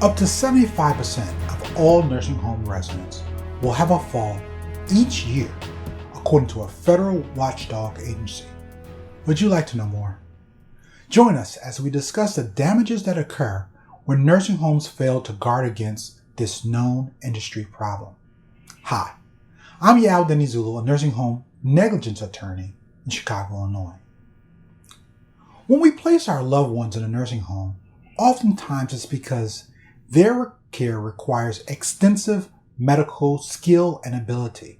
Up to 75% of all nursing home residents will have a fall each year, according to a federal watchdog agency. Would you like to know more? Join us as we discuss the damages that occur when nursing homes fail to guard against this known industry problem. Hi, I'm Yao Dinizulu, a nursing home negligence attorney in Chicago, Illinois. When we place our loved ones in a nursing home, oftentimes it's because their care requires extensive medical skill and ability.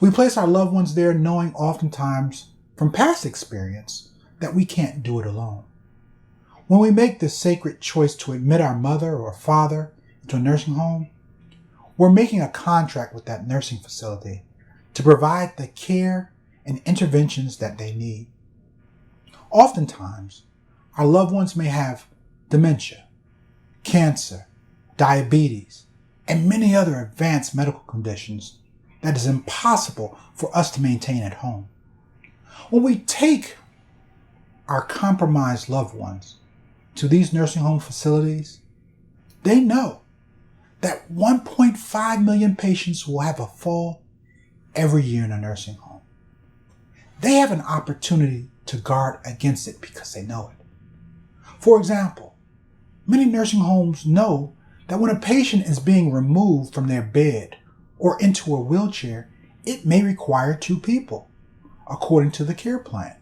We place our loved ones there knowing oftentimes from past experience that we can't do it alone. When we make the sacred choice to admit our mother or father into a nursing home, we're making a contract with that nursing facility to provide the care and interventions that they need. Oftentimes, our loved ones may have dementia, cancer, diabetes, and many other advanced medical conditions that is impossible for us to maintain at home. When we take our compromised loved ones to these nursing home facilities, they know that 1.5 million patients will have a fall every year in a nursing home. They have an opportunity to guard against it because they know it. For example, many nursing homes know that when a patient is being removed from their bed or into a wheelchair, it may require 2 people, according to the care plan.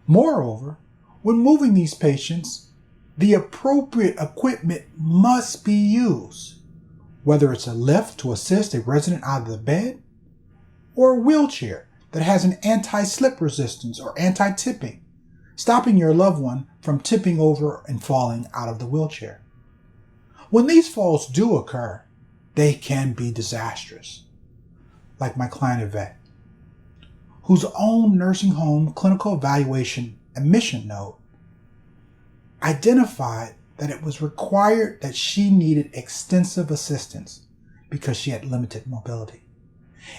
Moreover, when moving these patients, the appropriate equipment must be used, whether it's a lift to assist a resident out of the bed, or a wheelchair that has an anti-slip resistance or anti-tipping, stopping your loved one from tipping over and falling out of the wheelchair. When these falls do occur, they can be disastrous, like my client Yvette, whose own nursing home clinical evaluation admission note identified that it was required that she needed extensive assistance because she had limited mobility.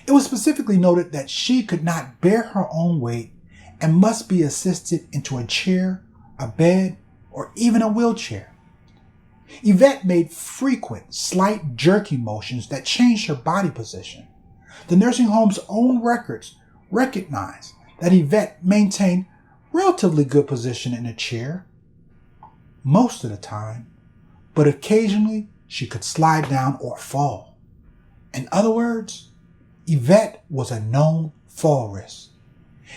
It was specifically noted that she could not bear her own weight and must be assisted into a chair, a bed, or even a wheelchair. Yvette made frequent, slight jerky motions that changed her body position. The nursing home's own records recognize that Yvette maintained relatively good position in a chair most of the time, but occasionally she could slide down or fall. In other words, Yvette was a known fall risk.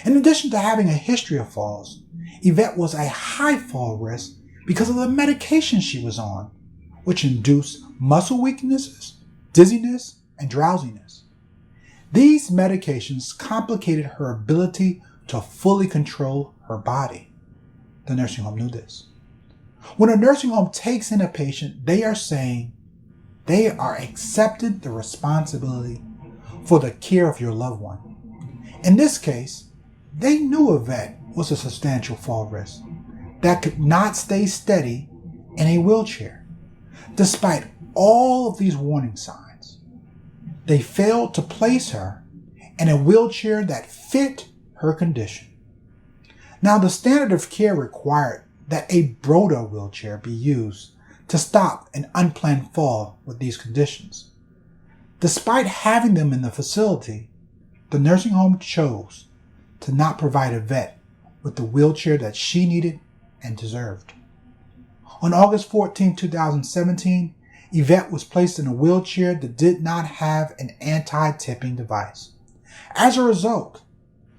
In addition to having a history of falls, Yvette was a high fall risk because of the medication she was on, which induced muscle weaknesses, dizziness, and drowsiness. These medications complicated her ability to fully control her body. The nursing home knew this. When a nursing home takes in a patient, they are saying they are accepting the responsibility for the care of your loved one. In this case, they knew Yvette was a substantial fall risk that could not stay steady in a wheelchair. Despite all of these warning signs, they failed to place her in a wheelchair that fit her condition. Now, the standard of care required that a Broda wheelchair be used to stop an unplanned fall with these conditions. Despite having them in the facility, the nursing home chose to not provide Yvette with the wheelchair that she needed and deserved. On August 14, 2017, Yvette was placed in a wheelchair that did not have an anti-tipping device. As a result,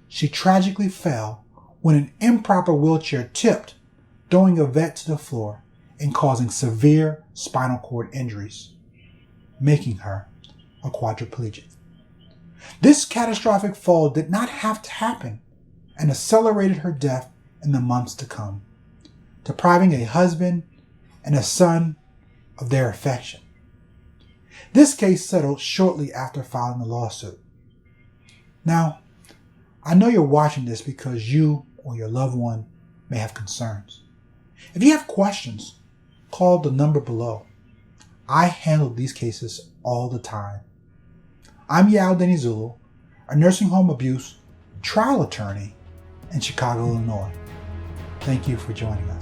she tragically fell when an improper wheelchair tipped, throwing Yvette to the floor and causing severe spinal cord injuries, making her a quadriplegic. This catastrophic fall did not have to happen and accelerated her death in the months to come, depriving a husband and a son of their affection. This case settled shortly after filing the lawsuit. Now, I know you're watching this because you or your loved one may have concerns. If you have questions, call the number below. I handle these cases all the time. I'm Yao Dinizulu, a nursing home abuse trial attorney in Chicago, Illinois. Thank you for joining us.